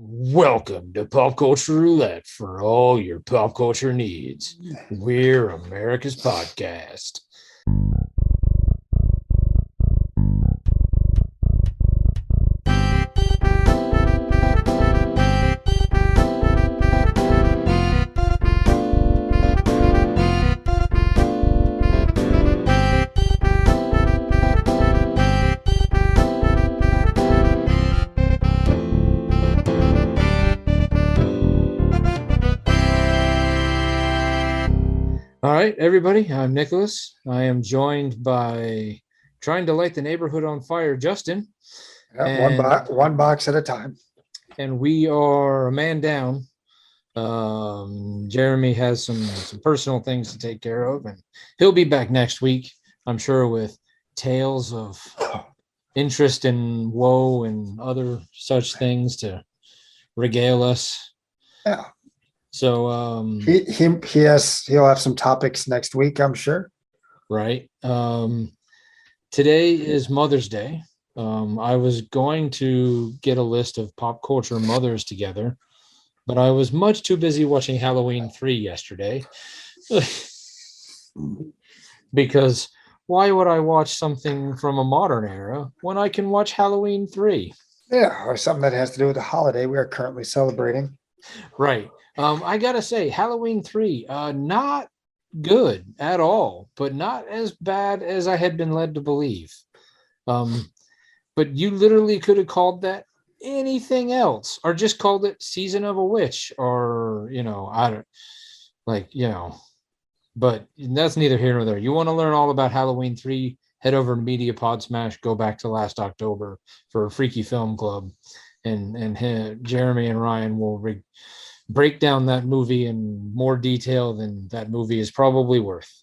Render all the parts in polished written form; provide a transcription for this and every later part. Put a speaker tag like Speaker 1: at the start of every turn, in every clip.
Speaker 1: Welcome to Pop Culture Roulette for all your pop culture needs. We're America's podcast. All right, everybody, I'm Nicholas. I am joined by trying to light the neighborhood on fire, Justin.
Speaker 2: One box at a time.
Speaker 1: And we are a man down. Jeremy has some personal things to take care of, and he'll be back next week, I'm sure, with tales of interest and woe and other such things to regale us.
Speaker 2: Yeah.
Speaker 1: So
Speaker 2: he'll have some topics next week, I'm sure.
Speaker 1: Right. Today is Mother's Day. I was going to get a list of pop culture mothers together, but I was much too busy watching Halloween 3 yesterday. Because why would I watch something from a modern era when I can watch Halloween 3?
Speaker 2: Yeah, or something that has to do with the holiday we are currently celebrating.
Speaker 1: Right. I gotta say, Halloween 3, not good at all, but not as bad as I had been led to believe. But you literally could have called that anything else, or just called it Season of a Witch, or but that's neither here nor there. You want to learn all about Halloween 3, head over to Media Pod Smash, go back to last October for a Freaky Film Club, and Jeremy and Ryan will break down that movie in more detail than that movie is probably worth.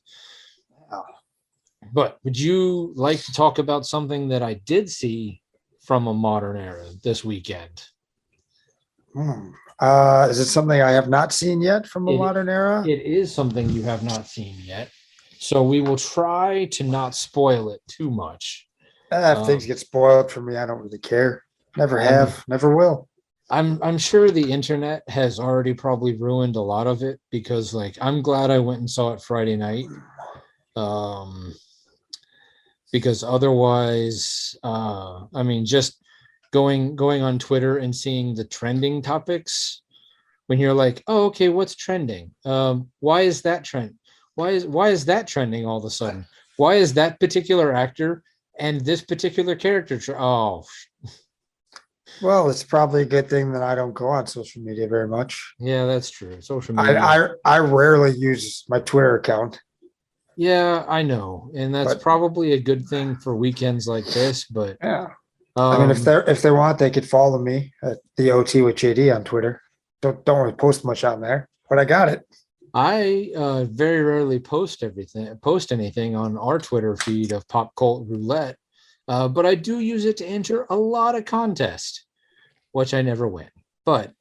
Speaker 1: But would you like to talk about something that I did see from a modern era this weekend?
Speaker 2: Is it something I have not seen yet from a modern era?
Speaker 1: It is something you have not seen yet. So we will try to not spoil it too much.
Speaker 2: If things get spoiled for me, I don't really care. Never have, never will.
Speaker 1: I'm sure the internet has already probably ruined a lot of it, because I'm glad I went and saw it Friday night. Because otherwise, just going on Twitter and seeing the trending topics, when you're like, oh, okay, what's trending? Why is that trend? Why is that trending all of a sudden? Why is that particular actor and this particular character?
Speaker 2: Well, it's probably a good thing that I don't go on social media very much.
Speaker 1: Yeah, that's true. Social media.
Speaker 2: I rarely use my Twitter account.
Speaker 1: Yeah, I know, and that's probably a good thing for weekends like this. But
Speaker 2: yeah, if they want, they could follow me at the OT with JD on Twitter. Don't really post much on there, but I got it.
Speaker 1: I very rarely post anything on our Twitter feed of Pop Cult Roulette, but I do use it to enter a lot of contests, which I never win. But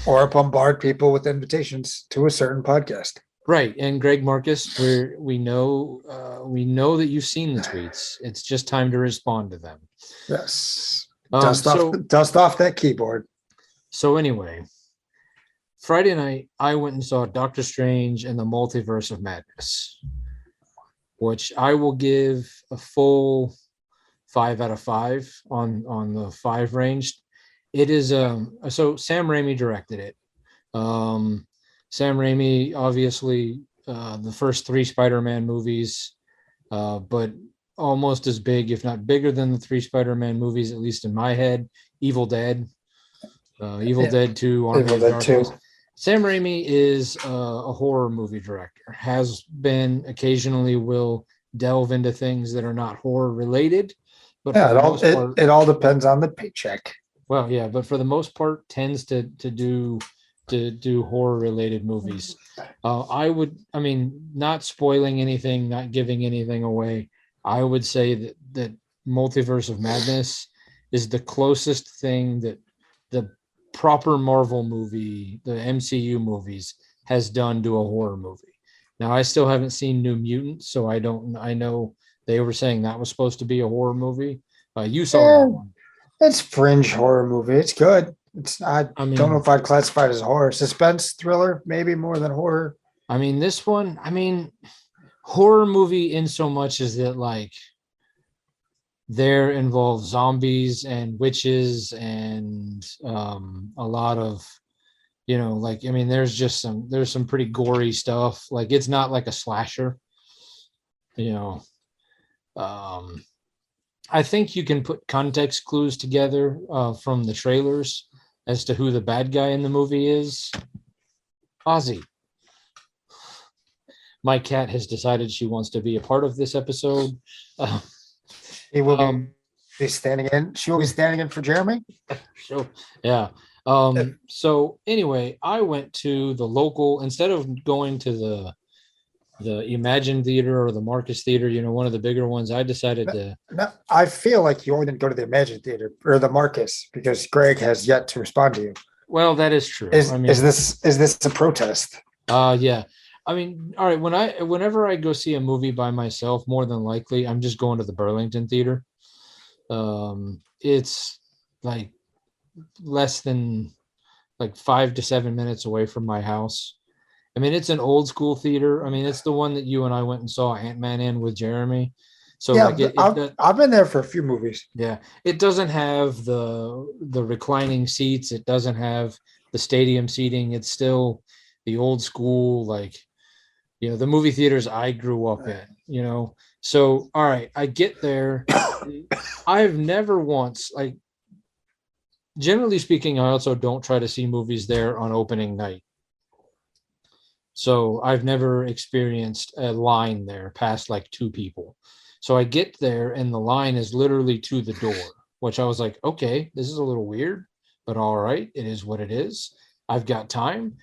Speaker 2: or bombard people with invitations to a certain podcast.
Speaker 1: Right. And Greg Marcus, we know that you've seen the tweets. It's just time to respond to them.
Speaker 2: Yes. Dust off that keyboard.
Speaker 1: So anyway, Friday night, I went and saw Doctor Strange and the Multiverse of Madness, which I will give a full 5 out of 5 on the 5 range. It is so Sam Raimi directed it. Sam Raimi, obviously, the first 3 Spider-Man movies, but almost as big, if not bigger than the 3 Spider-Man movies, at least in my head. Evil Dead, Dead 2, Army of Darkness. Sam Raimi is a horror movie director. Has been, occasionally will delve into things that are not horror related. But
Speaker 2: it all depends on the paycheck.
Speaker 1: Well, yeah, but for the most part, tends to do horror related movies. Not spoiling anything, not giving anything away, I would say that Multiverse of Madness is the closest thing that the proper Marvel movie, the MCU movies, has done to a horror movie. Now, I still haven't seen New Mutants, so I know they were saying that was supposed to be a horror movie. You saw that one.
Speaker 2: It's fringe horror movie. It's good. It's I
Speaker 1: I
Speaker 2: don't know
Speaker 1: mean,
Speaker 2: if I'd classify it as horror. Suspense thriller, maybe more than horror.
Speaker 1: this one, horror movie in so much as that like there involves zombies and witches and a lot of like there's some pretty gory stuff. Like it's not like a slasher, you know. Um, I think you can put context clues together from the trailers as to who the bad guy in the movie is. Ozzy. My cat has decided she wants to be a part of this episode. Uh,
Speaker 2: He will
Speaker 1: um,
Speaker 2: be standing in. She will be standing in for Jeremy.
Speaker 1: so yeah. So anyway, I went to the local instead of going to the Imagine Theater or the Marcus Theater, one of the bigger ones. I decided to.
Speaker 2: No, I feel like you only didn't go to the Imagine Theater or the Marcus because Greg has yet to respond to you.
Speaker 1: Well, that is true.
Speaker 2: Is this a protest?
Speaker 1: Yeah. All right. Whenever I go see a movie by myself, more than likely, I'm just going to the Burlington Theater. It's like less than like 5 to 7 minutes away from my house. It's an old school theater. It's the one that you and I went and saw Ant-Man in with Jeremy. So
Speaker 2: Yeah,
Speaker 1: like
Speaker 2: I've been there for a few movies.
Speaker 1: yeah, it doesn't have the reclining seats. It doesn't have the stadium seating. It's still the old school, like, the movie theaters I grew up in. So, all right, I get there. I've never once, like, generally speaking, I also don't try to see movies there on opening night. So I've never experienced a line there past like two people. So I get there and the line is literally to the door, which I was like, okay, this is a little weird, but all right, it is what it is. I've got time.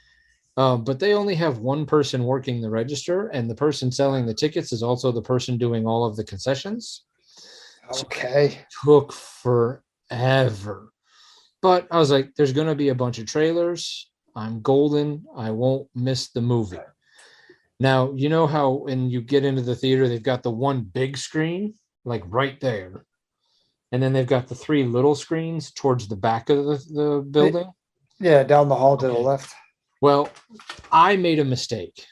Speaker 1: But they only have one person working the register, and the person selling the tickets is also the person doing all of the concessions. So
Speaker 2: Okay.
Speaker 1: it took forever. But I was like, there's going to be a bunch of trailers. I'm golden. I won't miss the movie. Now, you know how when you get into the theater, they've got the one big screen, like right there. And then they've got the three little screens towards the back of the building.
Speaker 2: Yeah, down the hall to the left.
Speaker 1: Well, I made a mistake.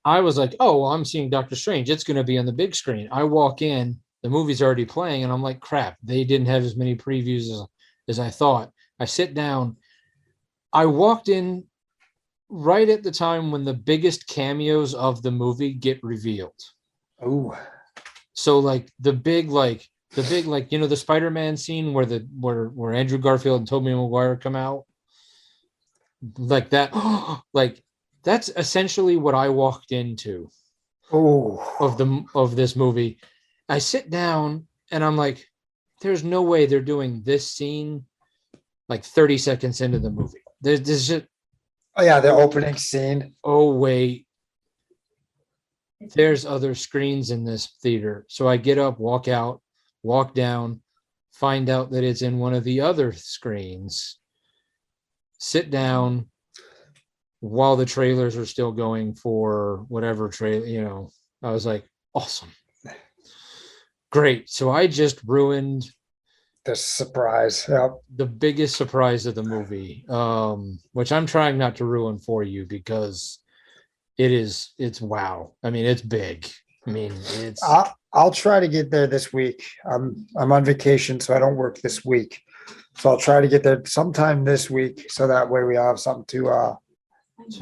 Speaker 1: I was like, oh, well, I'm seeing Doctor Strange. It's going to be on the big screen. I walk in, the movie's already playing, and I'm like, crap, they didn't have as many previews as I thought. I sit down. I walked in right at the time when the biggest cameos of the movie get revealed.
Speaker 2: Oh.
Speaker 1: So like the big the Spider-Man scene where Andrew Garfield and Tobey Maguire come out. Like that, like that's essentially what I walked into of this movie. I sit down and I'm like, there's no way they're doing this scene like 30 seconds into the movie. There's just
Speaker 2: Oh yeah, the opening scene.
Speaker 1: oh wait, there's other screens in this theater. So I get up, walk out, walk down, find out that it's in one of the other screens, sit down while the trailers are still going for whatever trailer, I was like, awesome. Great. So I just ruined
Speaker 2: the surprise. Yep.
Speaker 1: The biggest surprise of the movie, which I'm trying not to ruin for you because it's wow. It's big. It's
Speaker 2: I'll try to get there this week. I'm on vacation, so I don't work this week. So I'll try to get there sometime this week, so that way we have something to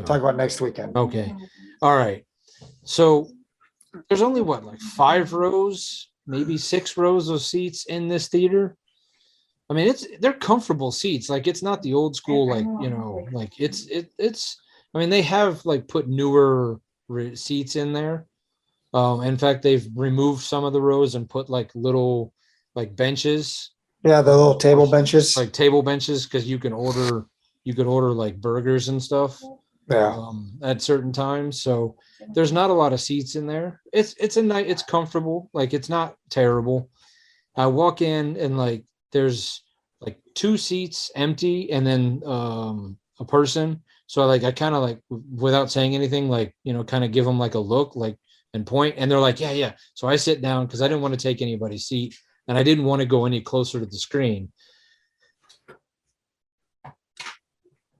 Speaker 2: talk about next weekend.
Speaker 1: Okay. All right. So there's only like 5 rows, maybe 6 rows of seats in this theater. They're comfortable seats. Like it's not the old school, like, like it's they have like put newer seats in there. In fact, they've removed some of the rows and put like little like benches.
Speaker 2: Yeah, the little table benches.
Speaker 1: Like table benches, because you could order like burgers and stuff.
Speaker 2: Yeah.
Speaker 1: At certain times. So there's not a lot of seats in there. It's comfortable. Like it's not terrible. I walk in and like there's like 2 seats empty and then a person. So I kind of like without saying anything, like, kind of give them like a look, like and point, and they're like, yeah. So I sit down because I didn't want to take anybody's seat. and I didn't want to go any closer to the screen.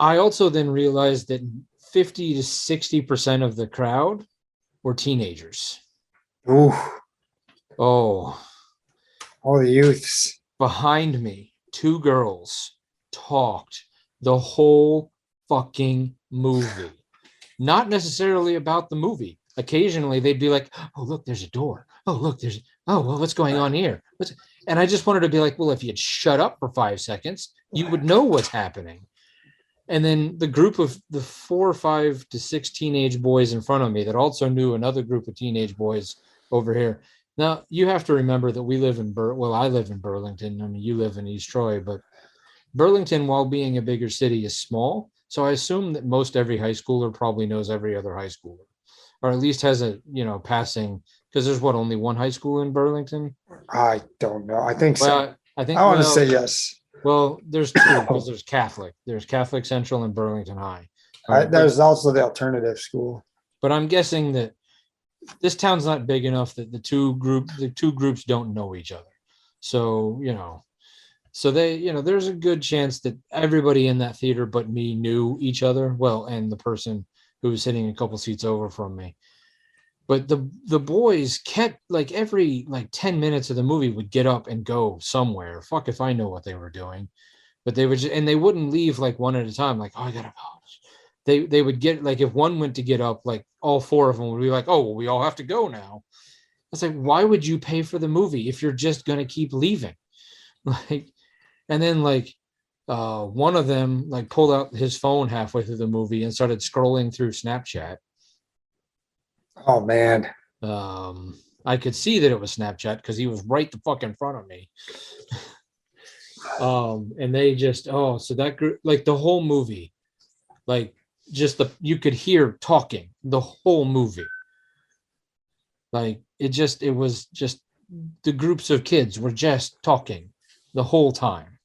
Speaker 1: I also then realized that 50 to 60% of the crowd were teenagers.
Speaker 2: Ooh,
Speaker 1: Oh,
Speaker 2: all the youths.
Speaker 1: behind me, two girls talked the whole fucking movie. Not necessarily about the movie. Occasionally they'd be like, oh, look, there's a door. Oh, look, well, what's going on here? And I just wanted to be like, well, if you'd shut up for 5 seconds, you would know what's happening. And then the group of the 4 or 5 to 6 teenage boys in front of me that also knew another group of teenage boys over here. Now, you have to remember that we live in I live in Burlington. I mean, you live in East Troy, but Burlington, while being a bigger city, is small. So I assume that most every high schooler probably knows every other high schooler, or at least has a, passing, because there's only one high school in Burlington.
Speaker 2: I don't know. I think so.
Speaker 1: Well, I think
Speaker 2: I want to say yes.
Speaker 1: Well, there's two, because there's Catholic. There's Catholic Central and Burlington High.
Speaker 2: There's also the alternative school.
Speaker 1: But I'm guessing that this town's not big enough that the two groups don't know each other. So, so they, there's a good chance that everybody in that theater but me knew each other. Well, and the person who was sitting a couple seats over from me. But the boys kept, every 10 minutes of the movie would get up and go somewhere. Fuck if I know what they were doing. But they would and they wouldn't leave one at a time, oh, I gotta go. They would get, if one went to get up, all 4 of them would be like, oh, well, we all have to go now. It's like, why would you pay for the movie if you're just gonna keep leaving? And then one of them pulled out his phone halfway through the movie and started scrolling through Snapchat.
Speaker 2: Oh man.
Speaker 1: I could see that it was Snapchat because he was right the fuck in front of me. And they just, so that group, the whole movie, you could hear talking the whole movie. It was just the groups of kids were just talking the whole time.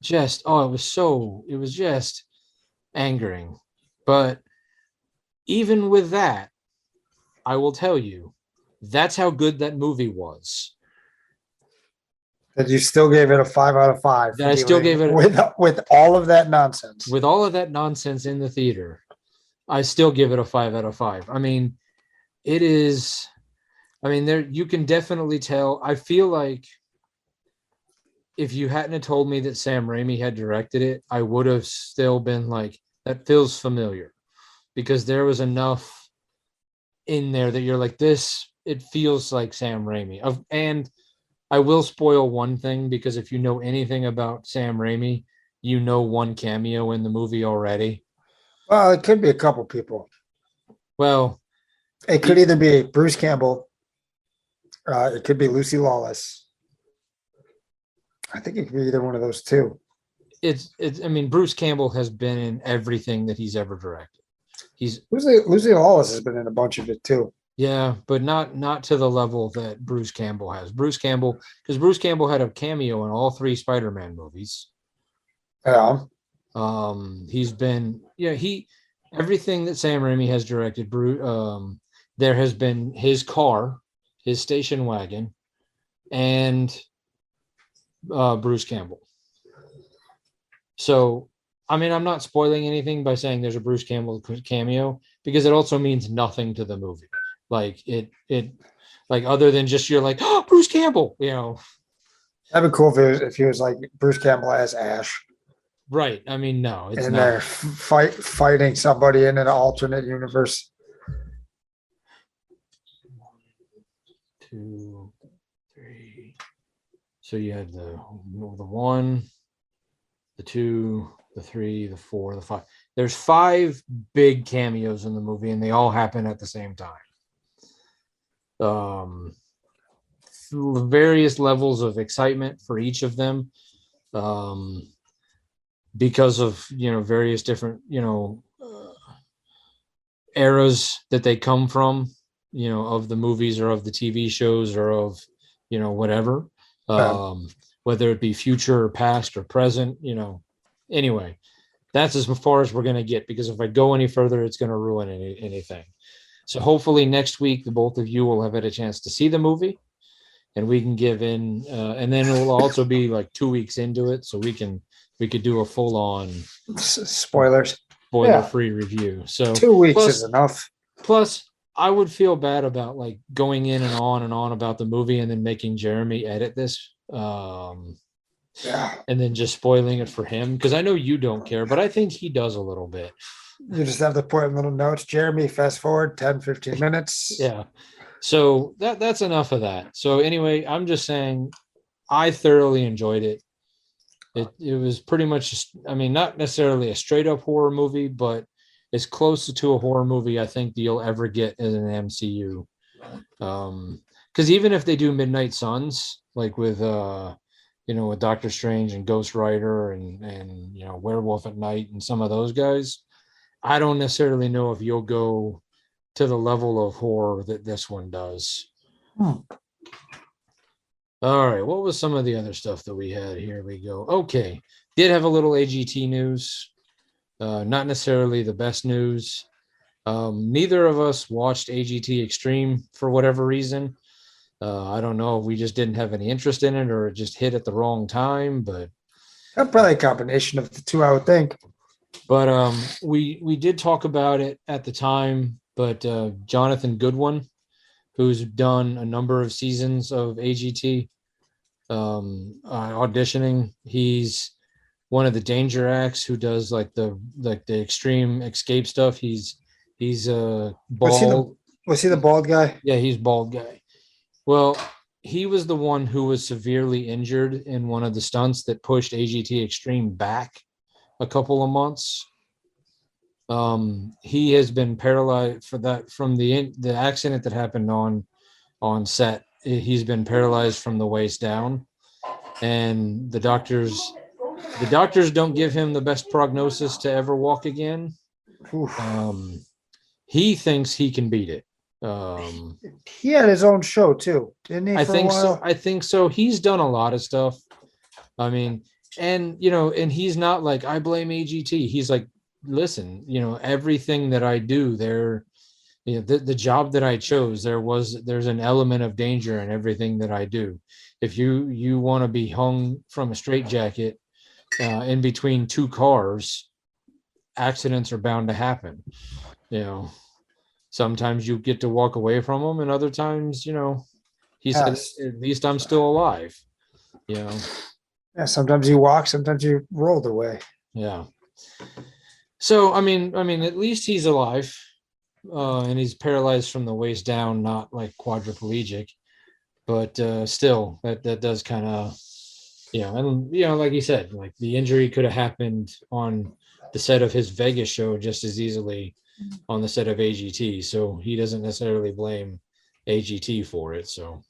Speaker 1: It was just angering. But even with that, I will tell you, that's how good that movie was.
Speaker 2: That you still gave it a 5 out of 5.
Speaker 1: That I still gave it
Speaker 2: with all of that nonsense.
Speaker 1: With all of that nonsense in the theater, I still give it a 5 out of 5. I mean, it is. I mean, there you can definitely tell. I feel like if you hadn't have told me that Sam Raimi had directed it, I would have still been like, that feels familiar, because there was enough in there that you're like, this, it feels like Sam Raimi. And I will spoil one thing, because if you know anything about Sam Raimi, you know one cameo in the movie already.
Speaker 2: Well, it could be a couple people.
Speaker 1: Well,
Speaker 2: it could either be Bruce Campbell, it could be Lucy Lawless. I think it could be either one of those two.
Speaker 1: I mean, Bruce Campbell has been in everything that he's ever directed.
Speaker 2: Lucy Lawless has been in a bunch of it too.
Speaker 1: Yeah, but not to the level that Bruce Campbell has. Bruce Campbell had a cameo in all 3 Spider-Man movies.
Speaker 2: Yeah.
Speaker 1: He's been, everything that Sam Raimi has directed, there has been his car, his station wagon, and Bruce Campbell. So, I mean, I'm not spoiling anything by saying there's a Bruce Campbell cameo, because it also means nothing to the movie. Other than just you're like, oh, Bruce Campbell,
Speaker 2: That'd be cool if he was like Bruce Campbell as Ash.
Speaker 1: Right. I mean, no, it's
Speaker 2: and
Speaker 1: not.
Speaker 2: They're fighting somebody in an alternate universe.
Speaker 1: 1, 2, 3. So you had the 1, the 2, the 3, the 4, the 5. There's 5 big cameos in the movie, and they all happen at the same time. Various levels of excitement for each of them, because of various different eras that they come from, of the movies or of the TV shows or of whatever, whether it be future or past or present, anyway, that's as far as we're going to get, because if I go any further, it's going to ruin anything. So hopefully next week, the both of you will have had a chance to see the movie. and we can give in, and then it will also be like 2 weeks into it, so we could do a full on
Speaker 2: Spoilers.
Speaker 1: spoiler free review. So
Speaker 2: 2 weeks is enough.
Speaker 1: Plus, I would feel bad about like going in and on about the movie and then making Jeremy edit this. And then just spoiling it for him, because I know you don't care, but I think he does a little bit.
Speaker 2: You just have to put in little notes. Jeremy, fast forward 10, 15 minutes.
Speaker 1: Yeah. So that's enough of that. So anyway, I'm just saying I thoroughly enjoyed it. It was pretty much just, I mean, not necessarily a straight up horror movie, but as close to a horror movie I think you'll ever get in an MCU. Because even if they do Midnight Suns, like with with Doctor Strange and Ghost Rider and Werewolf at Night and some of those guys, I don't necessarily know if you'll go to the level of horror that this one does. All right, what was some of the other stuff that we had? Here we go. Okay, did have a little AGT news. Not necessarily the best news. Neither of us watched AGT Extreme for whatever reason. I don't know if we just didn't have any interest in it or it just hit at the wrong time, but
Speaker 2: probably a combination of the two, I would think.
Speaker 1: But we did talk about it at the time. But Jonathan Goodwin, who's done a number of seasons of AGT auditioning, he's one of the Danger Acts who does like the extreme escape stuff. He's bald.
Speaker 2: Was he the bald guy?
Speaker 1: Yeah, he's bald guy. Well, he was the one who was severely injured in one of the stunts that pushed AGT Extreme back a couple of months. He has been paralyzed for that from the accident that happened on set. He's been paralyzed from the waist down, and the doctors don't give him the best prognosis to ever walk again. He thinks he can beat it.
Speaker 2: He had his own show too, didn't he?
Speaker 1: I think so. I think so. He's done a lot of stuff. I mean, and he's not like, I blame AGT. He's like, listen, everything that I do there, the job that I chose, there's an element of danger in everything that I do. If you want to be hung from a straitjacket in between two cars, accidents are bound to happen. Sometimes you get to walk away from them, and other times, he said, at least I'm still alive. Yeah,
Speaker 2: sometimes you walk, sometimes you rolled away.
Speaker 1: Yeah. So I mean, at least he's alive, and he's paralyzed from the waist down, not like quadriplegic, but still, that does kind of, and like you said, like the injury could have happened on the set of his Vegas show just as easily on the set of AGT, so he doesn't necessarily blame AGT for it. So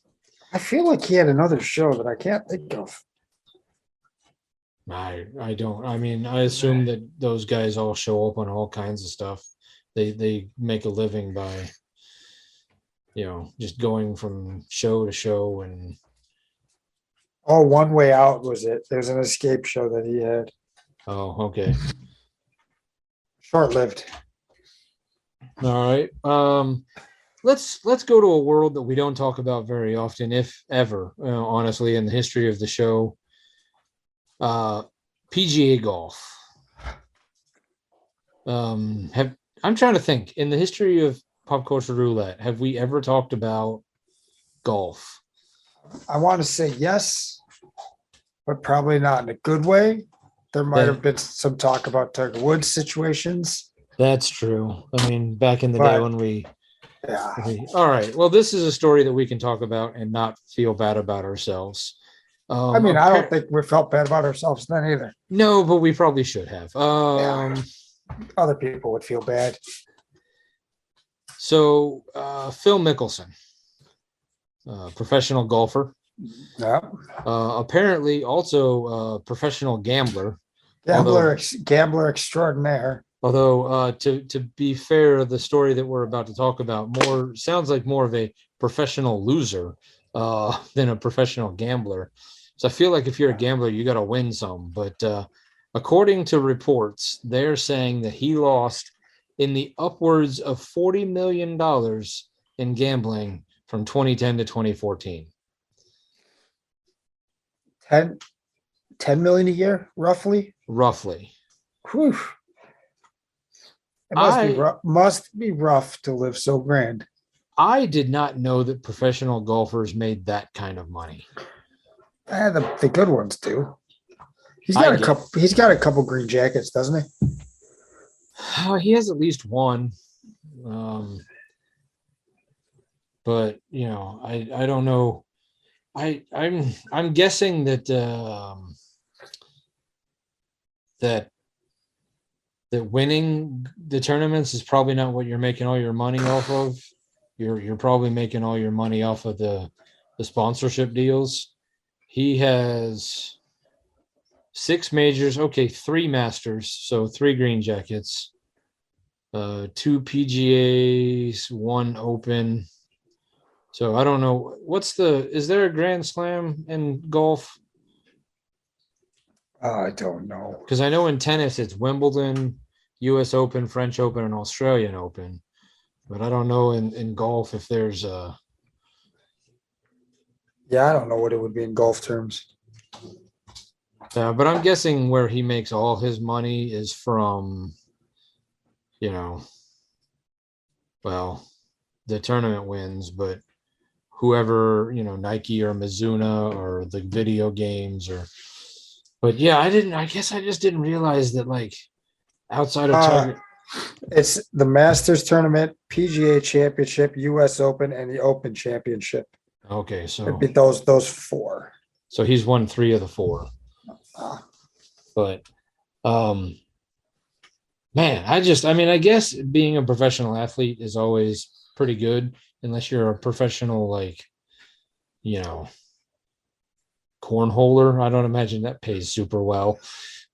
Speaker 2: I feel like he had another show that I can't think of.
Speaker 1: I don't. I mean, I assume that those guys all show up on all kinds of stuff. They make a living by, just going from show to show. And
Speaker 2: One Way Out was it? There's an escape show that he had.
Speaker 1: Oh, okay.
Speaker 2: Short-lived.
Speaker 1: All right. Let's go to a world that we don't talk about very often, if ever, honestly, in the history of the show. PGA golf. I'm trying to think, in the history of Pop Culture Roulette, have we ever talked about golf?
Speaker 2: I want to say yes, but probably not in a good way. There might have been some talk about Tiger Woods situations.
Speaker 1: That's true. I mean, back in the day when we
Speaker 2: yeah.
Speaker 1: All right. Well, this is a story that we can talk about and not feel bad about ourselves.
Speaker 2: I don't think we felt bad about ourselves then either.
Speaker 1: No, but we probably should have.
Speaker 2: Other people would feel bad.
Speaker 1: So, Phil Mickelson, professional golfer.
Speaker 2: Yeah.
Speaker 1: Apparently also a professional gambler.
Speaker 2: Gambler extraordinaire.
Speaker 1: Although, to be fair, the story that we're about to talk about sounds like more of a professional loser than a professional gambler. So I feel like if you're a gambler, you got to win some. But according to reports, they're saying that he lost in the upwards of $40 million in gambling from 2010 to 2014.
Speaker 2: 10 million a year, roughly.
Speaker 1: roughly.
Speaker 2: Whew. It
Speaker 1: I
Speaker 2: must be rough to live so grand.
Speaker 1: I did not know that professional golfers made that kind of money.
Speaker 2: The good ones do. He's
Speaker 1: I
Speaker 2: got a
Speaker 1: get
Speaker 2: couple. He's got a couple green jackets, doesn't he?
Speaker 1: he has at least one. Um, but I don't know. I'm guessing that that that winning the tournaments is probably not what you're making all your money off of. You're probably making all your money off of the sponsorship deals. He has 6 majors, okay, 3 Masters, so 3 green jackets, 2 PGAs, 1 Open. So I don't know is there a Grand Slam in golf?
Speaker 2: I don't know.
Speaker 1: Because I know in tennis it's Wimbledon, US Open, French Open, and Australian Open. But I don't know in golf if there's a.
Speaker 2: Yeah, I don't know what it would be in golf terms.
Speaker 1: But I'm guessing where he makes all his money is from, well, the tournament wins, but whoever, Nike or Mizuno or the video games but yeah, I guess I just didn't realize that like outside of Tiger.
Speaker 2: It's the Masters tournament, PGA Championship, US Open, and the Open Championship.
Speaker 1: Okay, so
Speaker 2: it'd be those 4.
Speaker 1: So he's won 3 of the 4. But man, I guess being a professional athlete is always pretty good unless you're a professional, like, cornholer. I don't imagine that pays super well.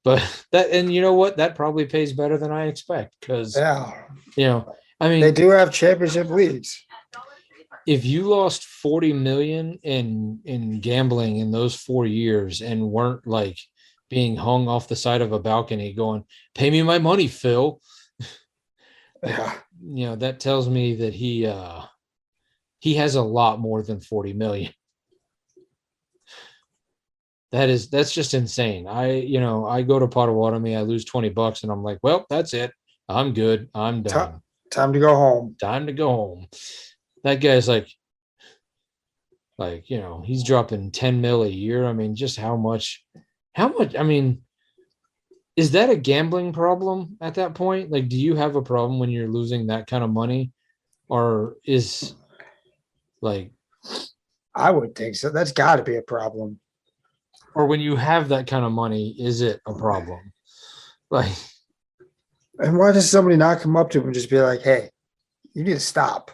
Speaker 1: But and you know what? That probably pays better than I expect because,
Speaker 2: they do have championship leagues.
Speaker 1: If you lost 40 million in gambling in those 4 years and weren't like being hung off the side of a balcony going, "Pay me my money, Phil." That tells me that he has a lot more than 40 million. That's just insane. I go to Potawatomi, I lose $20 and I'm like, well, that's it. I'm good. I'm done.
Speaker 2: Time to go home.
Speaker 1: Time to go home. That guy's like, he's dropping 10 mil a year. I mean, just how much, I mean, is that a gambling problem at that point? Like, do you have a problem when you're losing that kind of money? Or is like,
Speaker 2: I would think so. That's got to be a problem.
Speaker 1: Or when you have that kind of money, is it a problem? Like,
Speaker 2: and why does somebody not come up to him and just be like, "Hey, you need to stop"?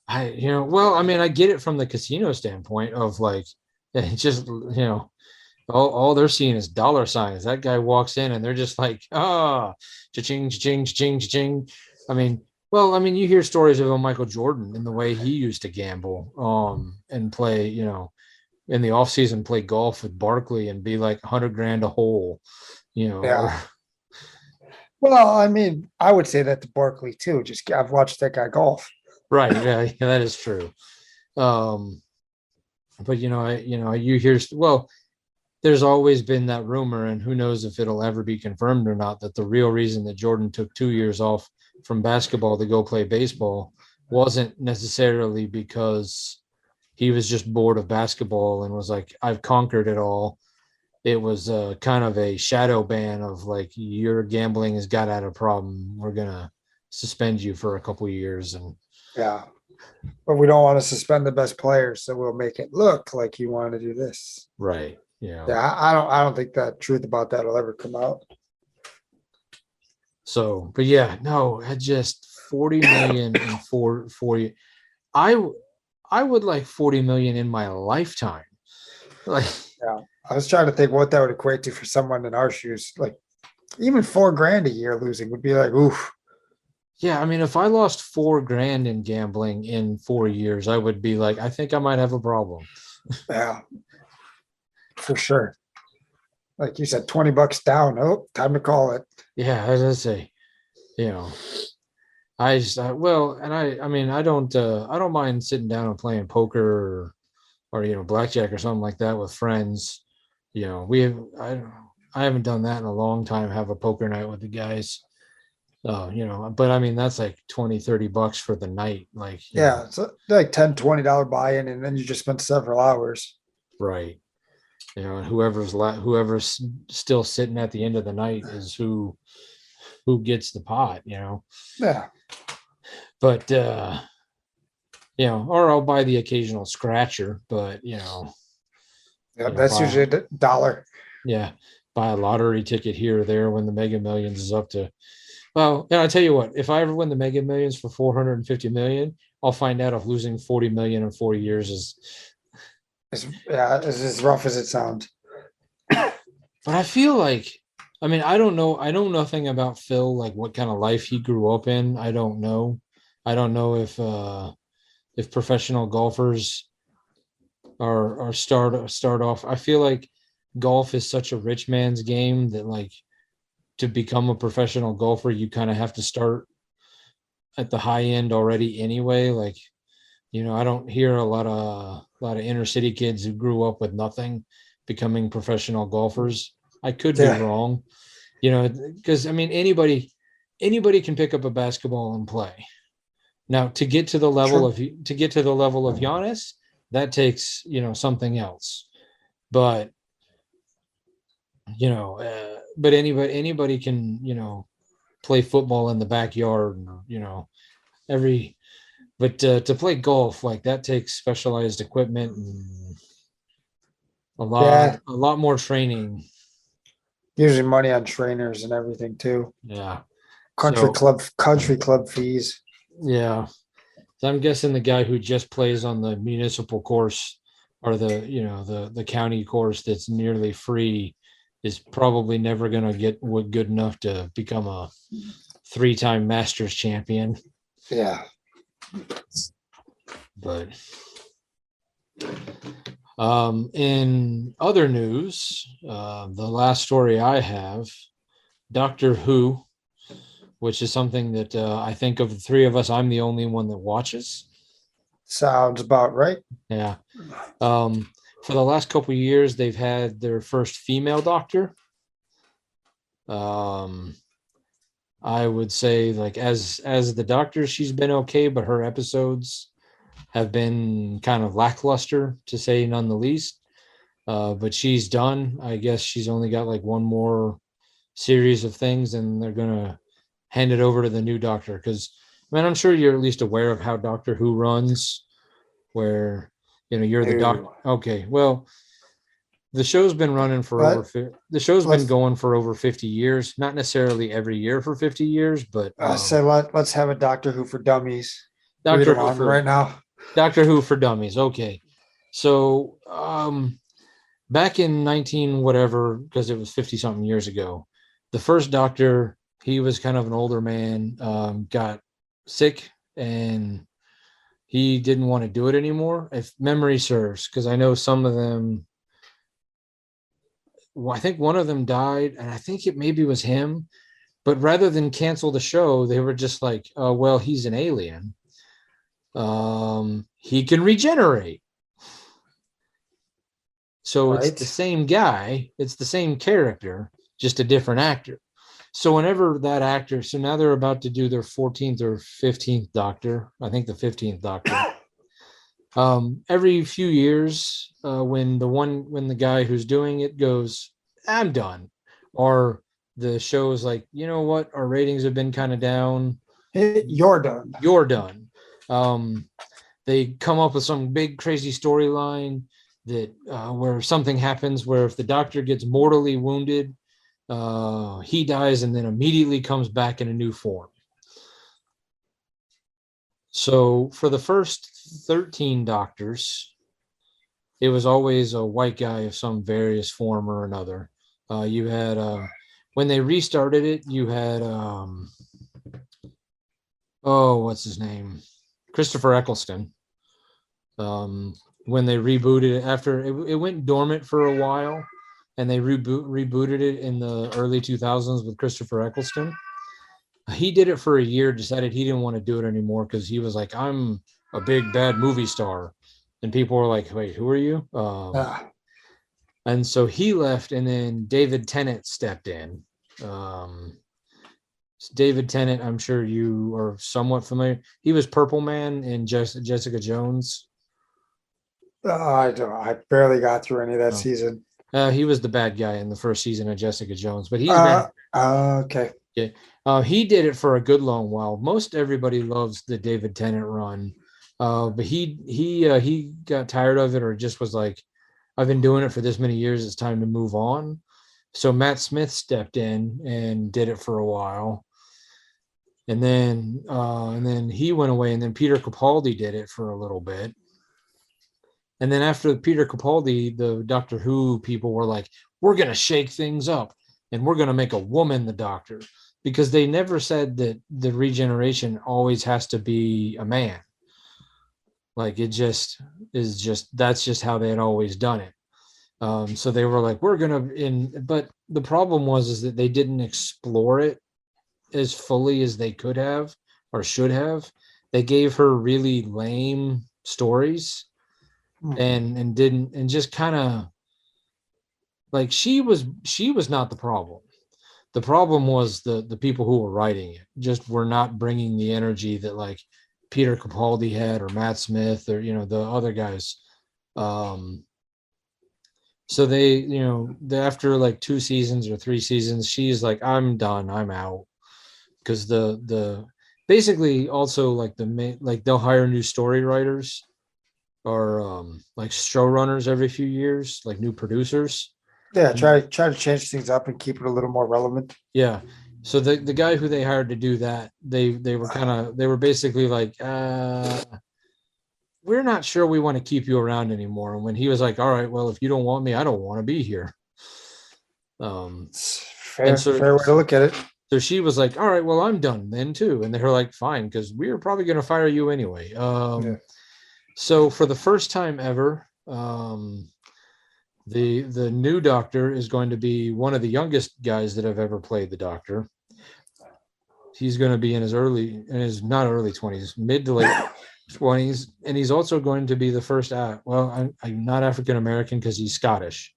Speaker 1: I get it from the casino standpoint of like, just, all they're seeing is dollar signs. That guy walks in and they're just like, cha-ching, cha-ching, cha-ching, cha-ching. You hear stories of Michael Jordan and the way he used to gamble, and play, in the off season, play golf with Barkley and be like 100 grand a hole,
Speaker 2: Yeah. Well, I would say that to Barkley too. Just I've watched that guy golf.
Speaker 1: Right. Yeah, that is true. But you hear, well, there's always been that rumor, and who knows if it'll ever be confirmed or not, that the real reason that Jordan took 2 years off from basketball to go play baseball wasn't necessarily because he was just bored of basketball and was like, I've conquered it all. It was kind of a shadow ban of like, your gambling has got out of problem. We're going to suspend you for a couple of years. And
Speaker 2: but we don't want to suspend the best players, so we'll make it look like you want to do this.
Speaker 1: Right.
Speaker 2: Yeah. I don't think that truth about that will ever come out.
Speaker 1: So, but yeah, no, I just 40 million in 40. I would like 40 million in my lifetime. Like,
Speaker 2: I was trying to think what that would equate to for someone in our shoes. Like, even $4,000 a year losing would be like, oof.
Speaker 1: Yeah, if I lost $4,000 in gambling in 4 years, I would be like, I think I might have a problem.
Speaker 2: Yeah, for sure. Like you said, $20 down. Oh, time to call it.
Speaker 1: Yeah, as I say, I don't mind sitting down and playing poker or blackjack or something like that with friends. I haven't done that in a long time. Have a poker night with the guys. But I mean that's like $20-$30 for the night. Like,
Speaker 2: Yeah, it's like $10-$20 buy-in, and then you just spend several hours.
Speaker 1: right. And whoever's still sitting at the end of the night is who gets the pot.
Speaker 2: Yeah,
Speaker 1: But or I'll buy the occasional scratcher, but
Speaker 2: yeah, that's usually $1.
Speaker 1: yeah, buy a lottery ticket here or there when the Mega Millions is up to. Well, and I tell you what, if I ever win the Mega Millions for 450 million, I'll find out if losing 40 million in 4 years is.
Speaker 2: It's as rough as it sounds.
Speaker 1: But I feel like, I mean, I don't know. I know nothing about Phil, like what kind of life he grew up in. I don't know. I don't know if professional golfers are start off. I feel like golf is such a rich man's game that, like, to become a professional golfer, you kind of have to start at the high end already anyway. Like, I don't hear a lot of inner city kids who grew up with nothing becoming professional golfers. I could be wrong, because I mean anybody can pick up a basketball and play. Now to get to the level of Giannis, that takes something else. But but anybody can play football in the backyard. Every but to play golf, like, that takes specialized equipment and a lot more training.
Speaker 2: Usually money on trainers and everything too.
Speaker 1: Yeah.
Speaker 2: Country club fees.
Speaker 1: Yeah. So I'm guessing the guy who just plays on the municipal course or the county course that's nearly free is probably never going to get good enough to become a 3-time Masters champion.
Speaker 2: Yeah.
Speaker 1: But in other news, the last story I have, Doctor Who, which is something that I think of the three of us, I'm the only one that watches.
Speaker 2: Sounds about right.
Speaker 1: Yeah. For the last couple of years, they've had their first female doctor. I would say, like, as the doctor, she's been okay, but her episodes have been kind of lackluster, to say none the least. But she's done. I guess she's only got like one more series of things, and they're gonna hand it over to the new doctor. Because, man, I'm sure you're at least aware of how Doctor Who runs, where you're the doctor. Okay, well, the show's been running for been going for over 50 years. Not necessarily every year for 50 years, but
Speaker 2: let's have a Doctor Who for Dummies.
Speaker 1: Doctor Who
Speaker 2: right now.
Speaker 1: Doctor Who for Dummies. Okay, so back in 19 whatever, because it was 50 something years ago, the first Doctor, he was kind of an older man, got sick, and he didn't want to do it anymore, if memory serves, because I know some of them. Well, I think one of them died, and I think it maybe was him. But rather than cancel the show, they were just like, well, he's an alien. He can regenerate. So It's the same guy. It's the same character, just a different actor. So whenever that actor, so now they're about to do their 14th or 15th Doctor. I think the 15th Doctor. Every few years, when the guy who's doing it goes, I'm done, or the show is like, you know what, our ratings have been kind of down.
Speaker 2: You're done.
Speaker 1: You're done. They come up with some big crazy storyline that where something happens, where if the Doctor gets mortally wounded, he dies and then immediately comes back in a new form. So for the first 13 Doctors, it was always a white guy of some various form or another. You had when they restarted it, you had what's his name? Christopher Eccleston. When they rebooted it, after it went dormant for a while, and they rebooted it in the early 2000s with Christopher Eccleston. He did it for a year, decided he didn't want to do it anymore because he was like, I'm a big bad movie star. And people were like, wait, who are you? And so he left, and then David Tennant stepped in. Um, David Tennant, I'm sure you are somewhat familiar. He was Purple Man in Jessica Jones.
Speaker 2: I don't. I barely got through any of that
Speaker 1: Oh.
Speaker 2: season.
Speaker 1: He was the bad guy in the first season of Jessica Jones, but he's
Speaker 2: Uh,
Speaker 1: back.
Speaker 2: okay.
Speaker 1: Yeah. He did it for a good long while. Most everybody loves the David Tennant run, but he got tired of it, or just was like, I've been doing it for this many years. It's time to move on. So Matt Smith stepped in and did it for a while, and then he went away, and then Peter Capaldi did it for a little bit. And then after Peter Capaldi, the Doctor Who people were like, we're going to shake things up and we're going to make a woman the Doctor, because they never said that the regeneration always has to be a man. Like it just is just, that's just how they had always done it. So they were like, we're going to, but the problem was, is that they didn't explore it as fully as they could have or should have. They gave her really lame stories and didn't, and just kind of like, she was not the problem. The problem was the people who were writing it just were not bringing the energy that like Peter Capaldi had, or Matt Smith, or the other guys. So they, after like 2 seasons or 3 seasons, she's like, I'm done, I'm out. Because the basically also like like they'll hire new story writers, or like showrunners every few years, like new producers.
Speaker 2: Yeah, try to change things up and keep it a little more relevant.
Speaker 1: Yeah. So the guy who they hired to do that, they were basically like, we're not sure we want to keep you around anymore. And when he was like, all right, well, if you don't want me, I don't want to be here.
Speaker 2: Fair, fair way to look at it.
Speaker 1: So she was like, all right, well, I'm done then too. And they're like, fine, because we were probably going to fire you anyway.
Speaker 2: Yeah.
Speaker 1: So for the first time ever, the new Doctor is going to be one of the youngest guys that have ever played the Doctor. He's going to be in his not early 20s, mid to late 20s, and he's also going to be the first. I'm not African American because he's Scottish.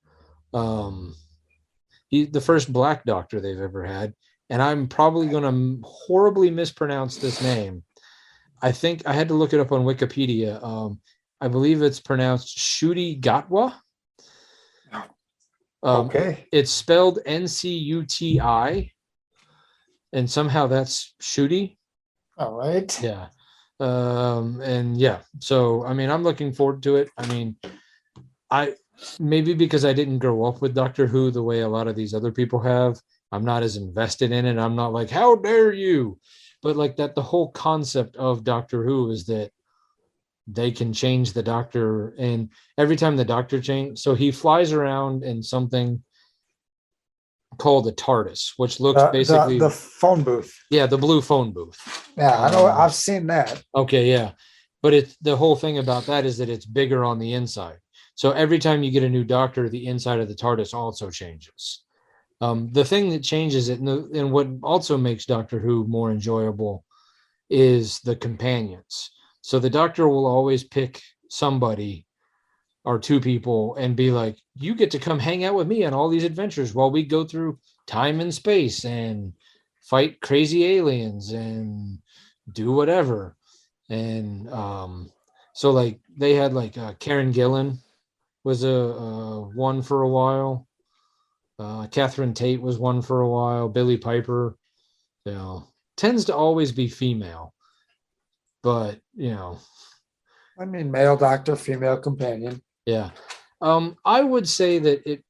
Speaker 1: He's the first Black Doctor they've ever had, and I'm probably going to horribly mispronounce this name. I think I had to look it up on Wikipedia. I believe it's pronounced Ncuti Gatwa.
Speaker 2: Okay.
Speaker 1: It's spelled Ncuti, and somehow that's Ncuti.
Speaker 2: All right.
Speaker 1: Yeah. And yeah, so I mean, I'm looking forward to it. I mean, I maybe because I didn't grow up with Doctor Who the way a lot of these other people have, I'm not as invested in it. I'm not like, how dare you? But like that, the whole concept of Doctor Who is that they can change the Doctor, and every time the Doctor change, so he flies around in something called a TARDIS, which looks basically
Speaker 2: the phone booth.
Speaker 1: Yeah, the blue phone booth.
Speaker 2: Yeah, I know. I've seen that.
Speaker 1: Okay, yeah, but it's the whole thing about that is that it's bigger on the inside. So every time you get a new Doctor, the inside of the TARDIS also changes. The thing that changes it, and what also makes Doctor Who more enjoyable, is the companions. So the Doctor will always pick somebody or two people and be like, you get to come hang out with me on all these adventures while we go through time and space and fight crazy aliens and do whatever. And so like they had like Karen Gillan was a one for a while. Catherine Tate was one for a while. Billy Piper, tends to always be female, but
Speaker 2: I mean, male doctor, female companion.
Speaker 1: yeah. I would say that it,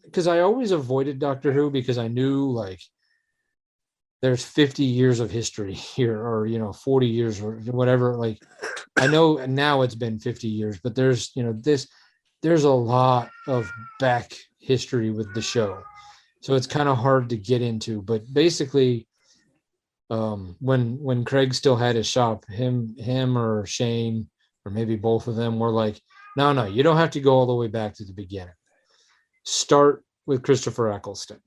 Speaker 1: because I always avoided Doctor Who because I knew like there's 50 years of history here, or 40 years or whatever. Like I know now it's been 50 years, but there's there's a lot of back history with the show, so it's kind of hard to get into. But basically, when Craig still had his shop, him or Shane or maybe both of them were like, no, you don't have to go all the way back to the beginning. Start with Christopher Eccleston.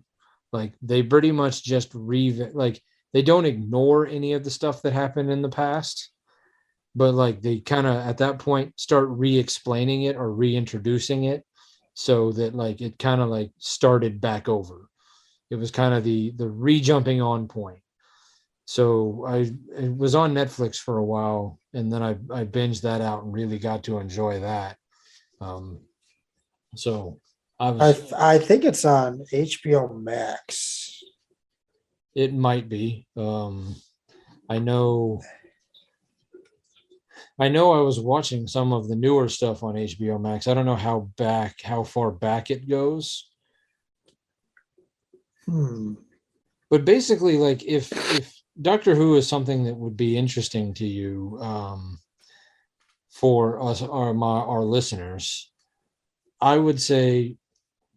Speaker 1: Like they pretty much just like they don't ignore any of the stuff that happened in the past, but like they kind of at that point start re-explaining it or reintroducing it, so that like it kind of like started back over. It was kind of the re-jumping on point. So it was on Netflix for a while, and then I binged that out and really got to enjoy that. Um, so I was
Speaker 2: I think it's on HBO Max.
Speaker 1: it might be. I know I know I was watching some of the newer stuff on HBO Max. I don't know how far back it goes.
Speaker 2: Hmm.
Speaker 1: But basically, like if Doctor Who is something that would be interesting to you, for us, our listeners, I would say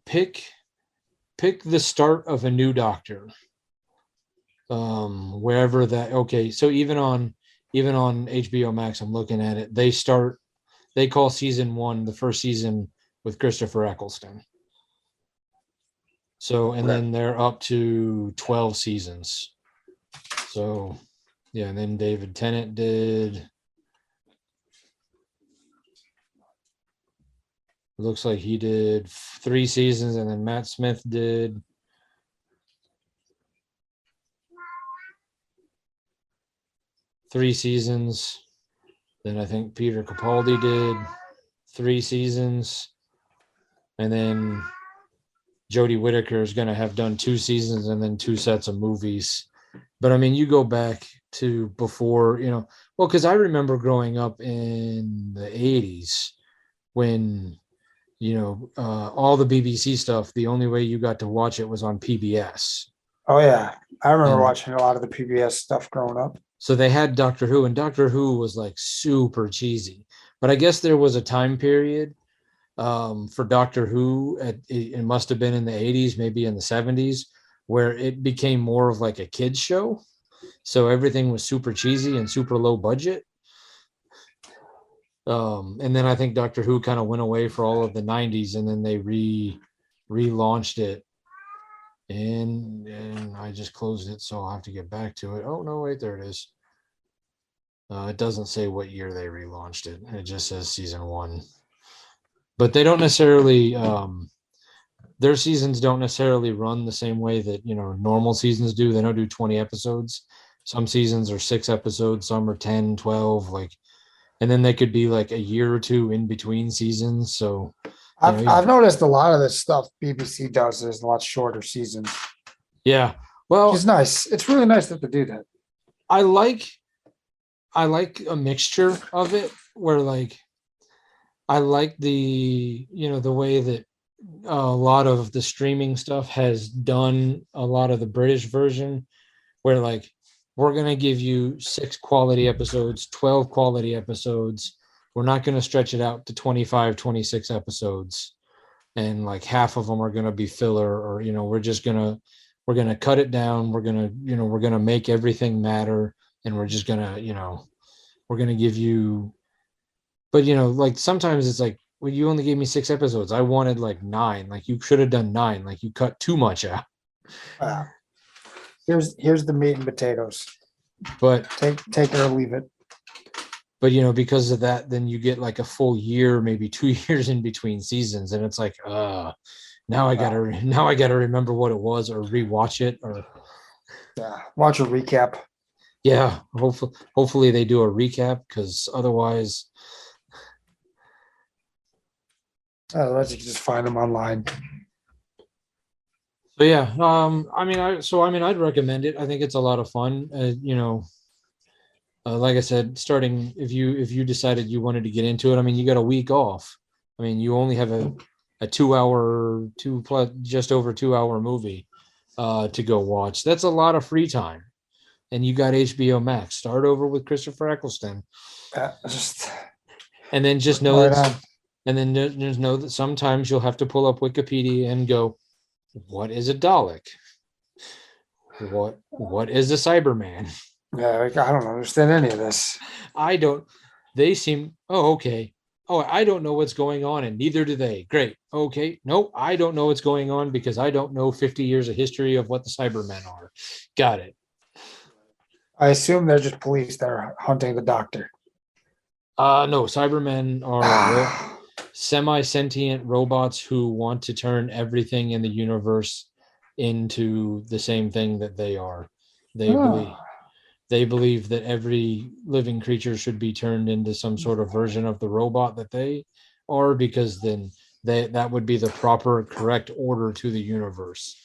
Speaker 1: pick pick the start of a new Doctor, wherever that. Okay, so even on HBO Max, I'm looking at it. They call season one the first season with Christopher Eccleston. So, and then they're up to 12 seasons. So, yeah, and then David Tennant did. Looks like he did 3 seasons, and then Matt Smith did 3 seasons. Then I think Peter Capaldi did 3 seasons, and then Jodie Whittaker is going to have done 2 seasons and then 2 sets of movies. But I mean, you go back to before, well, because I remember growing up in the 80s when, all the BBC stuff, the only way you got to watch it was on PBS.
Speaker 2: Oh yeah, I remember
Speaker 1: And
Speaker 2: watching a lot of the PBS stuff growing up.
Speaker 1: so they had Doctor Who, and Doctor Who was like super cheesy. But I guess there was a time period, for Doctor Who. It must have been in the 80s, maybe in the 70s, where it became more of like a kids show. So everything was super cheesy and super low budget. And then I think Doctor Who kind of went away for all of the 90s, and then they relaunched it. And I just closed it, so I'll have to get back to it. Oh no, wait, there it is. It doesn't say what year they relaunched it. It just says season one. But they don't necessarily, their seasons don't necessarily run the same way that, normal seasons do. They don't do 20 episodes. Some seasons are 6 episodes, some are 10, 12, like, and then they could be like a year or two in between seasons. So
Speaker 2: I've noticed a lot of this stuff BBC does is a lot shorter seasons.
Speaker 1: Yeah.
Speaker 2: Well, it's nice. It's really nice that they do that.
Speaker 1: I like a mixture of it where like I like the way that a lot of the streaming stuff has done a lot of the British version, where like we're going to give you 6 quality episodes, 12 quality episodes. We're not going to stretch it out to 25, 26 episodes. And like half of them are going to be filler, or, we're going to cut it down. We're going to, we're going to make everything matter. And we're just going to, we're going to give you, but, like sometimes it's like, well, you only gave me 6 episodes. I wanted like 9. Like you should have done 9. Like you cut too much out.
Speaker 2: Here's the meat and potatoes.
Speaker 1: But
Speaker 2: take it or leave it.
Speaker 1: But because of that, then you get like a full year, maybe 2 years in between seasons, and it's like, now I gotta remember what it was, or rewatch it, or
Speaker 2: watch a recap.
Speaker 1: Yeah, hopefully they do a recap, because otherwise
Speaker 2: you can just find them online.
Speaker 1: So yeah, I'd recommend it. I think it's a lot of fun. Like I said, starting if you decided you wanted to get into it, I mean, you got a week off. I mean, you only have a 2 hour, just over 2 hour movie to go watch. That's a lot of free time, and you got HBO Max. Start over with Christopher Eccleston, and then just know that, and then just know that sometimes you'll have to pull up Wikipedia and go, what is a Dalek? What is a Cyberman?
Speaker 2: Yeah, I don't understand any of this.
Speaker 1: I don't. They seem. Oh, okay. Oh, I don't know what's going on, and neither do they. Great. Okay. Nope. I don't know what's going on because I don't know 50 years of history of what the Cybermen are. Got it.
Speaker 2: I assume they're just police that are hunting the Doctor.
Speaker 1: No, Cybermen are semi-sentient robots who want to turn everything in the universe into the same thing that they are. They believe they believe that every living creature should be turned into some sort of version of the robot that they are, because then that would be the proper correct order to the universe.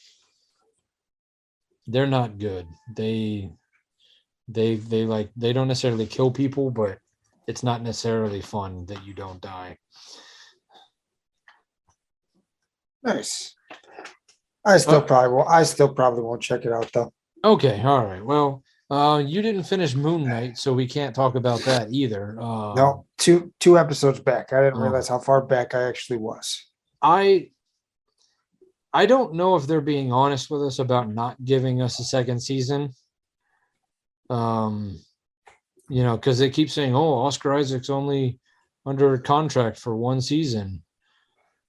Speaker 1: They're not good. They don't necessarily kill people, but it's not necessarily fun that you don't die.
Speaker 2: Nice. I still probably won't check it out though.
Speaker 1: Okay, all right. Well, you didn't finish Moon Knight, so we can't talk about that either.
Speaker 2: No, two episodes back. I didn't
Speaker 1: Oh.
Speaker 2: realize how far back I actually was.
Speaker 1: I don't know if they're being honest with us about not giving us a second season. Because they keep saying, "Oh, Oscar Isaac's only under contract for one season."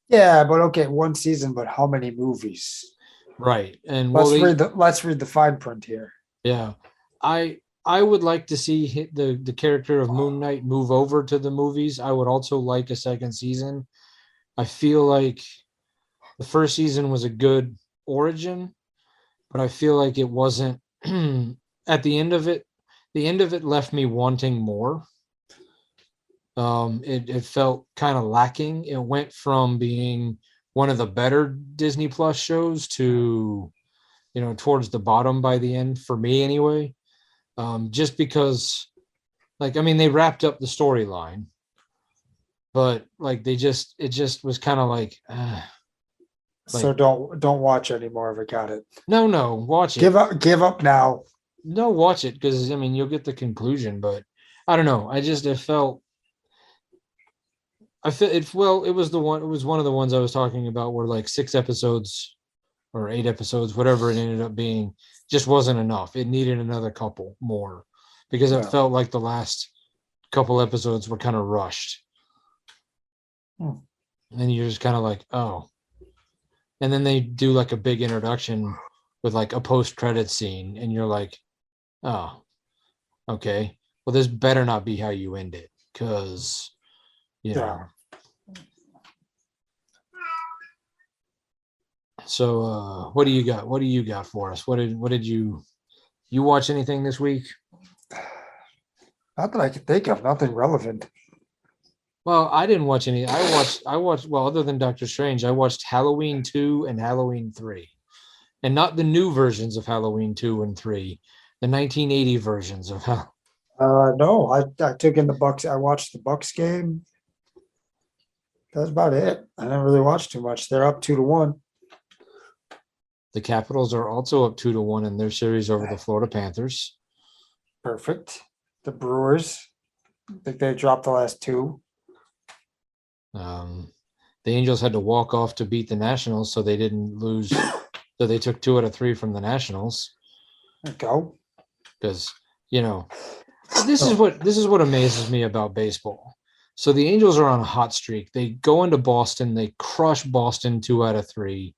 Speaker 2: Yeah, but okay, one season, but how many movies?
Speaker 1: Right. And
Speaker 2: Let's read the fine print here.
Speaker 1: Yeah. I would like to see the character of Moon Knight move over to the movies. I would also like a second season. I feel like the first season was a good origin, but I feel like it wasn't at the end of it. The end of it left me wanting more. It felt kind of lacking. It went from being one of the better Disney Plus shows to, towards the bottom by the end for me anyway. Just because, they wrapped up the storyline, but it just was kind of like,
Speaker 2: so don't watch anymore if I got it.
Speaker 1: No, watch it.
Speaker 2: Give up now.
Speaker 1: No, watch it, because you'll get the conclusion, but I don't know. It felt. I feel it. Well, it was one of the ones I was talking about where 6 episodes or 8 episodes, whatever it ended up being, just wasn't enough. It needed another couple more, because it felt like the last couple episodes were kind of rushed. And you're just kind of like, oh. And then they do a big introduction with a post-credit scene, and you're like, oh, okay. Well, this better not be how you end it, because So what do you got? What do you got for us? What did you watch anything this week?
Speaker 2: Not that I can think of, nothing relevant.
Speaker 1: Well, I didn't watch any. I watched well, other than Doctor Strange, I watched Halloween 2 and Halloween 3. And not the new versions of Halloween 2 and 3, the 1980 versions of Halloween.
Speaker 2: No, I took in the Bucks. I watched the Bucks game. That's about it. I didn't really watch too much. They're up 2-1.
Speaker 1: The Capitals are also up 2-1 in their series over the Florida Panthers.
Speaker 2: Perfect. The Brewers, I think they dropped the last 2.
Speaker 1: The Angels had to walk off to beat the Nationals, so they didn't lose. So they took 2 out of 3 from the Nationals.
Speaker 2: There you go.
Speaker 1: Because this is what amazes me about baseball. So the Angels are on a hot streak. They go into Boston. They crush Boston 2 out of 3.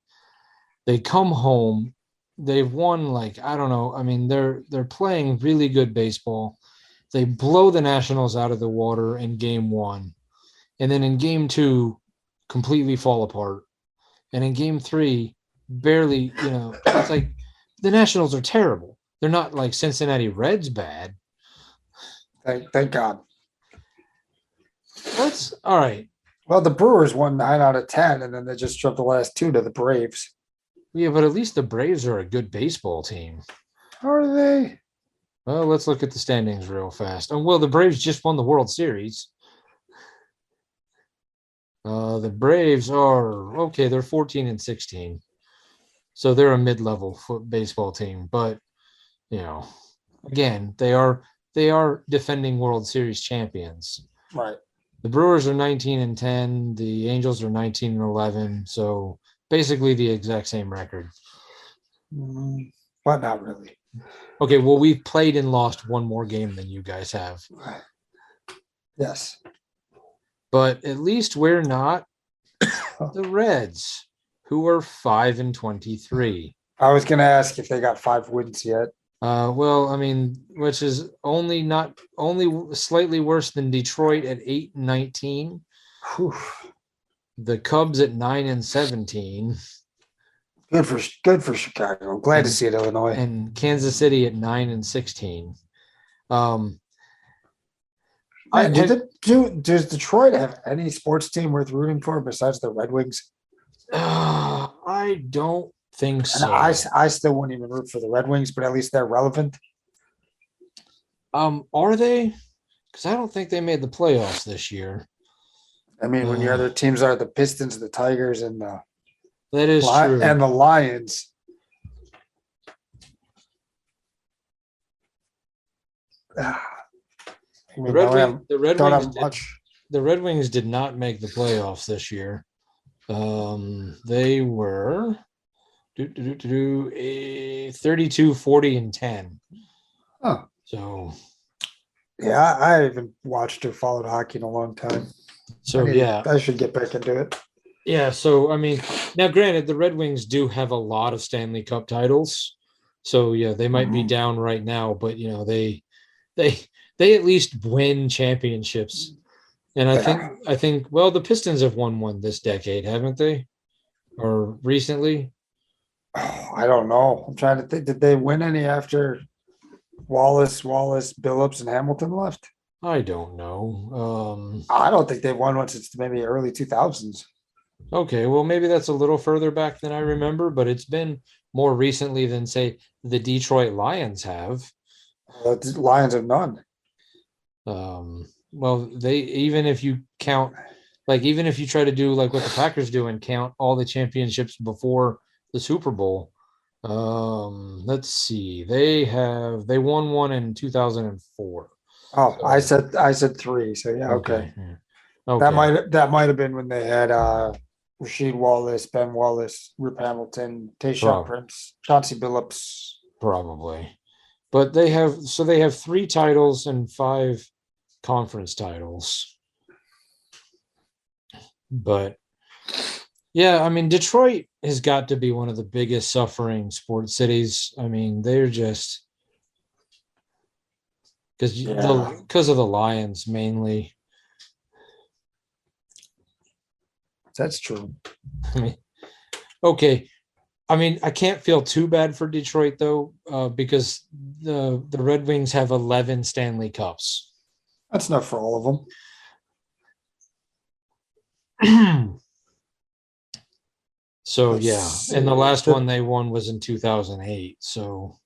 Speaker 1: They come home. They've won I don't know. They're playing really good baseball. They blow the Nationals out of the water in game 1. And then in game 2, completely fall apart. And in game 3, barely, it's like the Nationals are terrible. They're not like Cincinnati Reds bad.
Speaker 2: Thank God.
Speaker 1: That's all right.
Speaker 2: Well, the Brewers won 9 out of 10, and then they just dropped the last 2 to the Braves.
Speaker 1: Yeah, but at least the Braves are a good baseball team.
Speaker 2: Are they?
Speaker 1: Well, let's look at the standings real fast. Oh, well, the Braves just won the World Series. The Braves are okay. They're 14 and 16, so they're a mid-level baseball team. But again, they are defending World Series champions.
Speaker 2: Right.
Speaker 1: The Brewers are 19 and 10. The Angels are 19 and 11. So basically the exact same record.
Speaker 2: But not really.
Speaker 1: Okay, well, we've played and lost one more game than you guys have.
Speaker 2: Yes.
Speaker 1: But at least we're not the Reds, who are 5 and 23.
Speaker 2: I was going to ask if they got 5 wins yet.
Speaker 1: Well, I mean, which is only slightly worse than Detroit at 8-19,
Speaker 2: Whew.
Speaker 1: the Cubs at 9-17,
Speaker 2: Good for Chicago. I'm glad to
Speaker 1: and
Speaker 2: see it, Illinois.
Speaker 1: and Kansas City at 9-16. Um, I
Speaker 2: Man,
Speaker 1: have
Speaker 2: does Detroit have any sports team worth rooting for besides the Red Wings?
Speaker 1: I don't think
Speaker 2: And
Speaker 1: so.
Speaker 2: I still wouldn't even root for the Red Wings, but at least they're relevant.
Speaker 1: Are they? Because I don't think they made the playoffs this year.
Speaker 2: I mean, when your other teams are the Pistons, the Tigers, and
Speaker 1: That is true.
Speaker 2: the Lions. I mean,
Speaker 1: The Red
Speaker 2: don't have,
Speaker 1: Wings, the Red
Speaker 2: don't
Speaker 1: Wings
Speaker 2: have
Speaker 1: did,
Speaker 2: much.
Speaker 1: the Red Wings did not make the playoffs this year. They were 32, 40, and 10.
Speaker 2: Huh.
Speaker 1: So
Speaker 2: Yeah, I haven't watched or followed hockey in a long time.
Speaker 1: yeah.
Speaker 2: I should get back into it.
Speaker 1: Yeah, so I mean, now granted, the Red Wings do have a lot of Stanley Cup titles. So yeah, they might be down right now, but they they at least win championships. And I think well, the Pistons have won one this decade, haven't they? Or recently?
Speaker 2: I don't know. I'm trying to think. Did they win any after Wallace, Billups, and Hamilton left?
Speaker 1: I don't know.
Speaker 2: I don't think they've won one since maybe early 2000s.
Speaker 1: Okay, well, maybe that's a little further back than I remember, but it's been more recently than, say, the Detroit Lions have.
Speaker 2: The Lions have none.
Speaker 1: Well, they even if you count, like even if you try to do like what the Packers do and count all the championships before the Super Bowl, let's see, they won one in 2004.
Speaker 2: Oh,
Speaker 1: So,
Speaker 2: I said three. So yeah, okay.
Speaker 1: yeah. Okay,
Speaker 2: That might have been when they had Rasheed Wallace, Ben Wallace, Rip Hamilton, Tayshaun Prince, Chauncey Billups.
Speaker 1: probably. But they have 3 titles and 5 conference titles. But yeah, I mean, Detroit has got to be one of the biggest suffering sports cities. I mean, they're just because of the Lions mainly.
Speaker 2: That's true.
Speaker 1: I mean, okay. I mean, I can't feel too bad for Detroit though, because the Red Wings have 11 Stanley Cups.
Speaker 2: That's enough for all of them.
Speaker 1: So yeah, and the last one they won was in 2008. So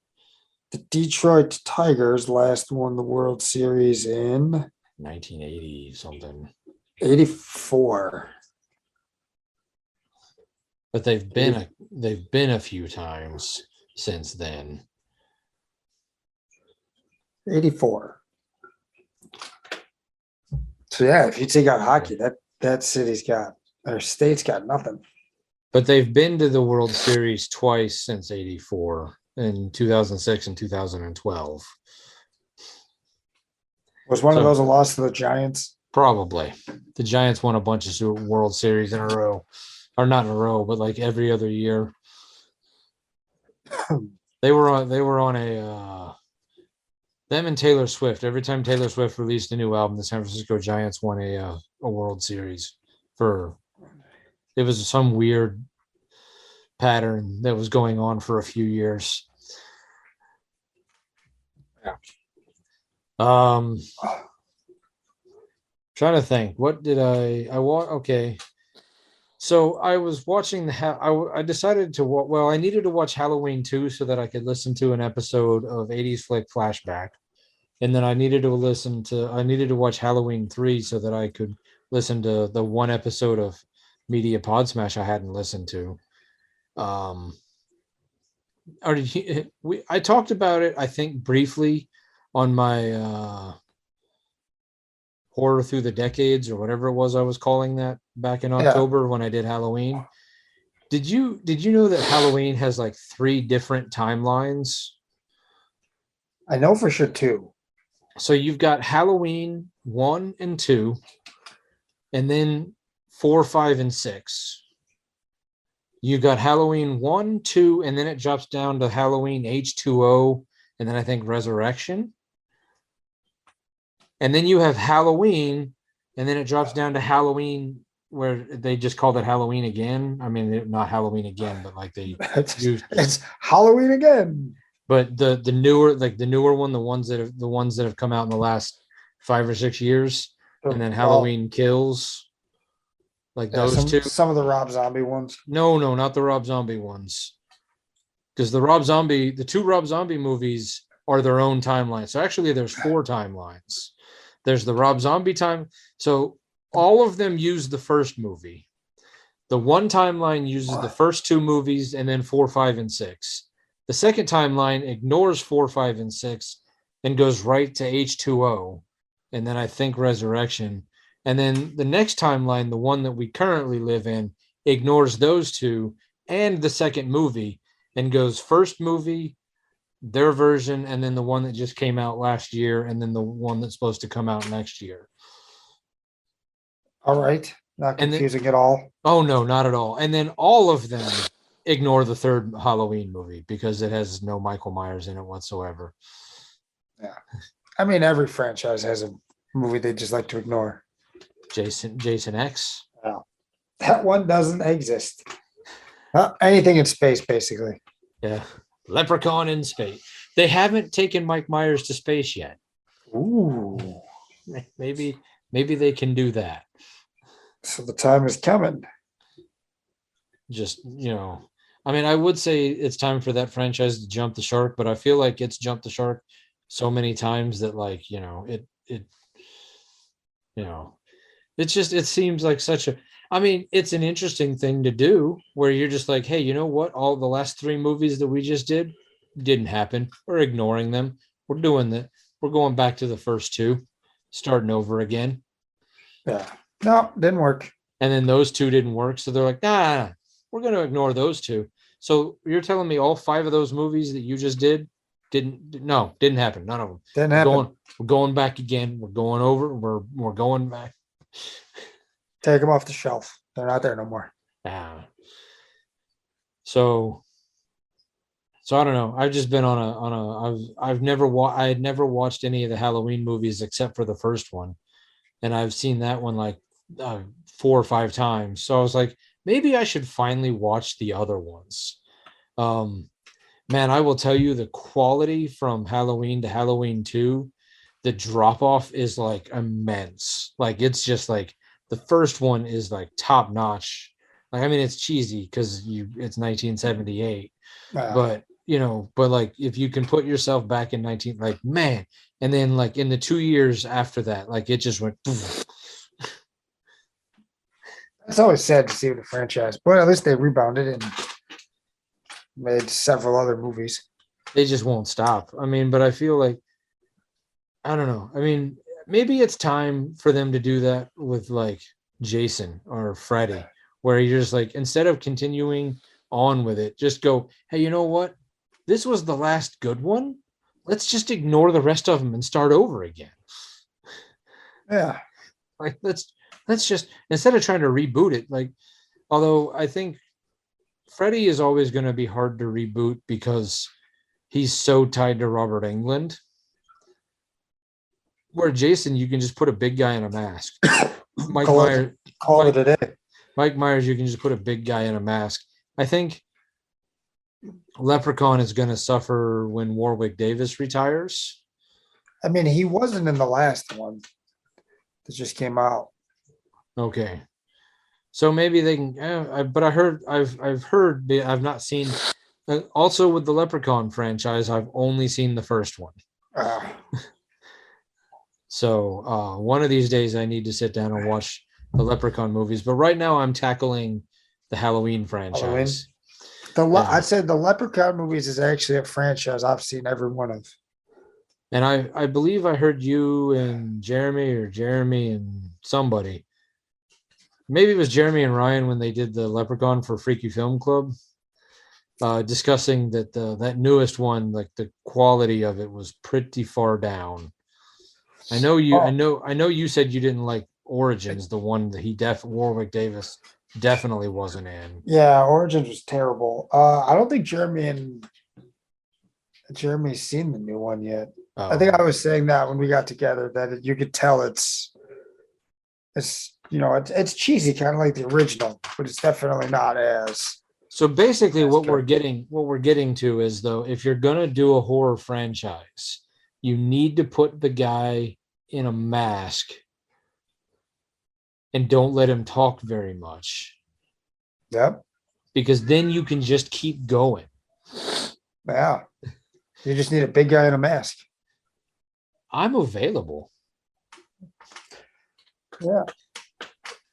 Speaker 2: the Detroit Tigers last won the World Series in
Speaker 1: 1980 something.
Speaker 2: 84.
Speaker 1: But they've been a few times since then.
Speaker 2: 84. So yeah, if you take out hockey, that state's got nothing.
Speaker 1: But they've been to the World Series twice since 84 in 2006 and 2012.
Speaker 2: Was one of those a loss to the Giants?
Speaker 1: Probably. The Giants won a bunch of World Series in a row. Or not in a row, but like every other year. They were on a them and Taylor Swift. Every time Taylor Swift released a new album, the San Francisco Giants won a World Series. It was some weird pattern that was going on for a few years.
Speaker 2: Yeah.
Speaker 1: Trying to think. What did I want? Okay. So I was watching I decided to well, I needed to watch Halloween 2 so that I could listen to an episode of 80s Flick Flashback. And then I needed to watch Halloween 3 so that I could listen to the one episode of Media Pod Smash I hadn't listened to. I talked about it, I think, briefly on my Horror Through the Decades or whatever it was I was calling that back in October when I did Halloween. Did you know that Halloween has like 3 different timelines?
Speaker 2: I know for sure 2.
Speaker 1: So you've got Halloween 1 and 2, and then 4, 5, and 6. You got Halloween 1, 2, and then it drops down to Halloween H2O and then I think Resurrection. And then you have Halloween, and then it drops down to Halloween, where they just called it Halloween again. I mean, not Halloween again, but like they
Speaker 2: it's Halloween again.
Speaker 1: But the newer one, the ones that have come out in the last 5 or 6 years, and then Halloween Kills, like those two.
Speaker 2: Some of the Rob Zombie ones.
Speaker 1: No, not the Rob Zombie ones, because the two Rob Zombie movies are their own timeline. So actually, there's 4 timelines. There's the Rob Zombie time. So all of them use the first movie. The one timeline uses the first 2 movies and then 4, 5, and 6. The second timeline ignores 4, 5, and 6 and goes right to H2O. And then I think Resurrection. And then the next timeline, the one that we currently live in, ignores those 2 and the second movie and goes first movie, their version, and then the one that just came out last year, and then the one that's supposed to come out next year.
Speaker 2: All right. Not confusing at all.
Speaker 1: Oh, no, not at all. And then all of them ignore the third Halloween movie because it has no Michael Myers in it whatsoever.
Speaker 2: Yeah. I mean, every franchise has a movie they just like to ignore.
Speaker 1: Jason X.
Speaker 2: Yeah. That one doesn't exist. Anything in space, basically.
Speaker 1: Yeah. Leprechaun in space. They haven't taken Mike Myers to space yet.
Speaker 2: Ooh.
Speaker 1: Maybe they can do that.
Speaker 2: So the time is coming.
Speaker 1: Just, I mean, I would say it's time for that franchise to jump the shark, but I feel like it's jumped the shark so many times that, like, it seems like it's an interesting thing to do where you're just like, hey, you know what? All the last 3 movies that we just didn't happen. We're ignoring them. We're doing that. We're going back to the first 2, starting over again.
Speaker 2: Yeah. No, didn't work.
Speaker 1: And then those 2 didn't work. So they're like, nah, we're going to ignore those 2. So you're telling me all 5 of those movies that you just didn't happen. None of them.
Speaker 2: Didn't happen.
Speaker 1: We're going back again. We're going over. We're going back.
Speaker 2: Take them off the shelf. They're not there no more.
Speaker 1: So I don't know. I've just been I had never watched any of the Halloween movies except for the first one. And I've seen that one like 4 or 5 times. So I was like, maybe I should finally watch the other ones. Man, I will tell you, the quality from Halloween to Halloween 2, the drop off is like immense. Like, it's just like the first one is like top notch. Like, I mean, it's cheesy because it's 1978, but like if you can put yourself back in and then like in the 2 years after that, like it just went.
Speaker 2: It's always sad to see the franchise, but at least they rebounded and made several other movies.
Speaker 1: They just won't stop. I mean, but I feel like, I don't know. I mean, maybe it's time for them to do that with like Jason or Freddy, where you're just like, instead of continuing on with it, just go, hey, you know what? This was the last good one. Let's just ignore the rest of them and start over again.
Speaker 2: Yeah.
Speaker 1: Like, let's just, instead of trying to reboot it, like, although I think Freddy is always going to be hard to reboot because he's so tied to Robert Englund. Where Jason, you can just put a big guy in a mask. Mike Myers, you can just put a big guy in a mask. I think Leprechaun is going to suffer when Warwick Davis retires.
Speaker 2: I mean, he wasn't in the last one that just came out.
Speaker 1: Okay, so maybe they can. But I've heard. I've not seen. Also, with the Leprechaun franchise, I've only seen the first one. So one of these days, I need to sit down and watch the Leprechaun movies. But right now, I'm tackling the Halloween franchise.
Speaker 2: I'd say the Leprechaun movies is actually a franchise I've seen every one of.
Speaker 1: And I believe I heard you and Jeremy and somebody. Maybe it was Jeremy and Ryan when they did the Leprechaun for Freaky Film Club, discussing that that newest one, like the quality of it was pretty far down. I know you said you didn't like Origins, the one that Warwick Davis definitely wasn't in.
Speaker 2: Yeah, Origins was terrible. I don't think Jeremy Jeremy's seen the new one yet.
Speaker 1: Oh,
Speaker 2: I think I was saying that when we got together that you could tell it's it's cheesy, kind of like the original, but it's definitely not as.
Speaker 1: so basically
Speaker 2: That's
Speaker 1: what
Speaker 2: good.
Speaker 1: we're getting to is, though, if you're gonna do a horror franchise, you need to put the guy in a mask and don't let him talk very much,
Speaker 2: Yep.
Speaker 1: because then you can just keep going.
Speaker 2: Yeah. You just need a big guy in a mask.
Speaker 1: I'm available.
Speaker 2: Yeah.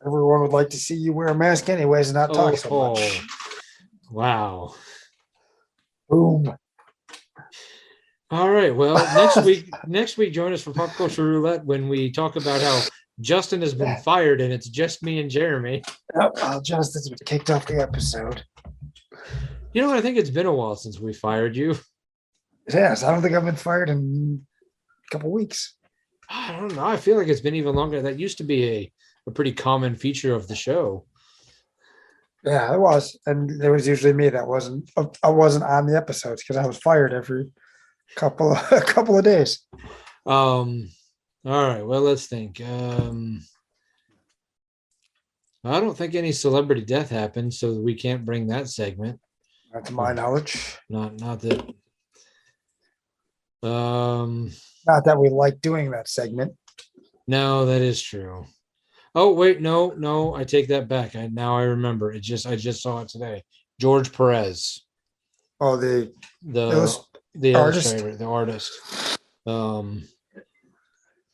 Speaker 2: Everyone would like to see you wear a mask anyways and not talk so much.
Speaker 1: Wow.
Speaker 2: Boom.
Speaker 1: All right. Well, next week, join us for Pop Culture Roulette when we talk about how Justin has been fired and it's just me and Jeremy.
Speaker 2: Oh, Justin's been kicked off the episode.
Speaker 1: You know what? I think it's been a while since we fired you.
Speaker 2: Yes, I don't think I've been fired in a couple weeks.
Speaker 1: I don't know. I feel like it's been even longer. That used to be a pretty common feature of the show.
Speaker 2: Yeah, it was, and it was usually me that wasn't. I wasn't on the episodes because I was fired every a couple of days.
Speaker 1: All right. Well, let's think. I don't think any celebrity death happened, so we can't bring that segment.
Speaker 2: Not to my knowledge.
Speaker 1: Not that.
Speaker 2: Not that we like doing that segment.
Speaker 1: No, that is true. Oh wait, no, I take that back. Now I remember. I just saw it today. George Perez.
Speaker 2: Oh, the
Speaker 1: artist. Illustrator, the artist. And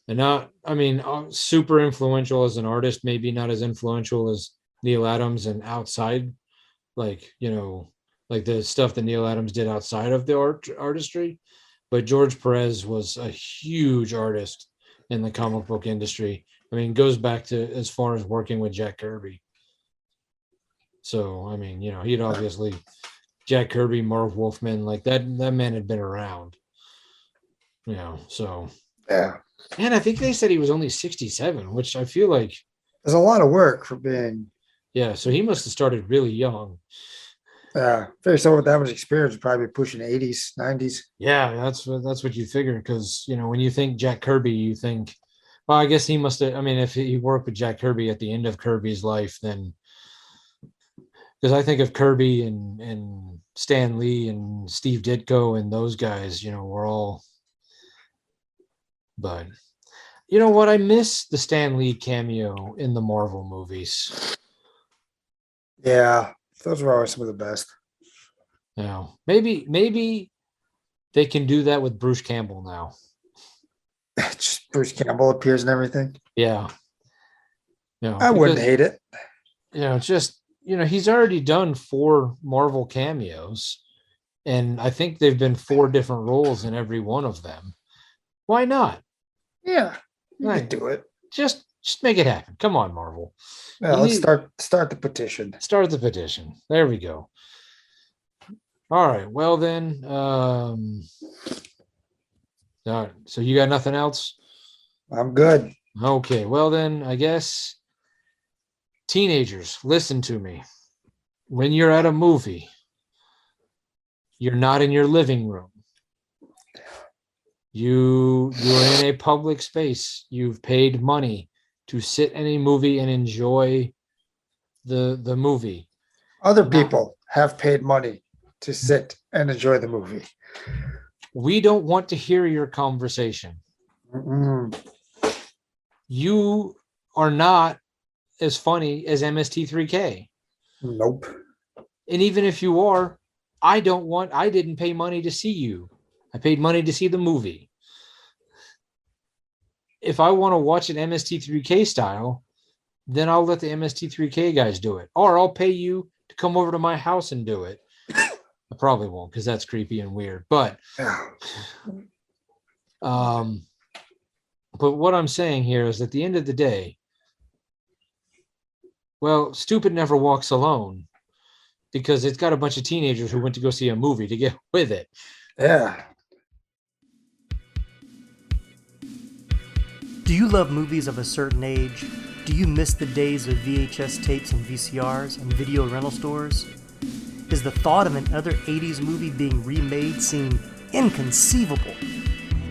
Speaker 1: not, I mean, super influential as an artist, maybe not as influential as Neil Adams and outside, like the stuff that Neil Adams did outside of the artistry. But George Perez was a huge artist in the comic book industry. I mean, goes back to as far as working with Jack Kirby. So, I mean, he'd obviously Jack Kirby, Marv Wolfman, like that man had been around. So.
Speaker 2: Yeah.
Speaker 1: And I think they said he was only 67, which I feel like
Speaker 2: there's a lot of work for being.
Speaker 1: Yeah, so he must have started really young.
Speaker 2: Yeah, very so with that much experience, probably pushing 80s, 90s.
Speaker 1: Yeah, that's what you figure, because when you think Jack Kirby, you think, well, I guess he must have. I mean, if he worked with Jack Kirby at the end of Kirby's life, then, because I think of Kirby and Stan Lee and Steve Ditko and those guys, were all. But you know what? I miss the Stan Lee cameo in the Marvel movies.
Speaker 2: Yeah, those were always some of the best.
Speaker 1: Maybe they can do that with Bruce Campbell now.
Speaker 2: Just Bruce Campbell appears and everything.
Speaker 1: Yeah.
Speaker 2: I wouldn't hate it.
Speaker 1: Just he's already done 4 Marvel cameos, and I think they've been 4 different roles in every one of them. Why not?
Speaker 2: Yeah, you can do it.
Speaker 1: Just make it happen. Come on, Marvel.
Speaker 2: Yeah, let's start the petition.
Speaker 1: Start the petition. There we go. All right. Well then, all right. So you got nothing else?
Speaker 2: I'm good.
Speaker 1: Okay. Well then, I guess teenagers, listen to me. When you're at a movie, you're not in your living room. You're in a public space. You've paid money to sit in a movie and enjoy the movie.
Speaker 2: Other people have paid money to sit and enjoy the movie.
Speaker 1: We don't want to hear your conversation.
Speaker 2: Mm-mm.
Speaker 1: You are not as funny as MST3K.
Speaker 2: Nope.
Speaker 1: And even if you are, I didn't pay money to see you. I paid money to see the movie. If I want to watch an MST3K style, then I'll let the MST3K guys do it. Or I'll pay you to come over to my house and do it. I probably won't, because that's creepy and weird. But what I'm saying here is, at the end of the day, well, stupid never walks alone, because it's got a bunch of teenagers who went to go see a movie to get with it.
Speaker 2: Yeah.
Speaker 3: Do you love movies of a certain age? Do you miss the days of VHS tapes and VCRs and video rental stores? Is the thought of another 80s movie being remade seem Inconceivable.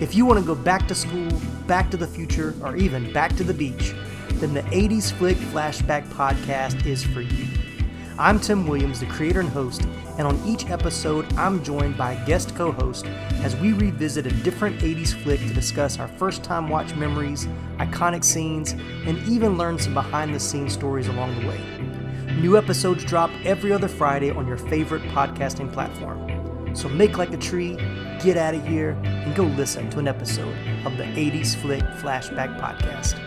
Speaker 3: If you want to go back to school, back to the future, or even back to the beach, then the 80s Flick Flashback Podcast is for you. I'm Tim Williams, the creator and host, and on each episode, I'm joined by a guest co-host as we revisit a different 80s flick to discuss our first-time watch memories, iconic scenes, and even learn some behind-the-scenes stories along the way. New episodes drop every other Friday on your favorite podcasting platform. So make like a tree, get out of here, and go listen to an episode of the 80s Flick Flashback Podcast.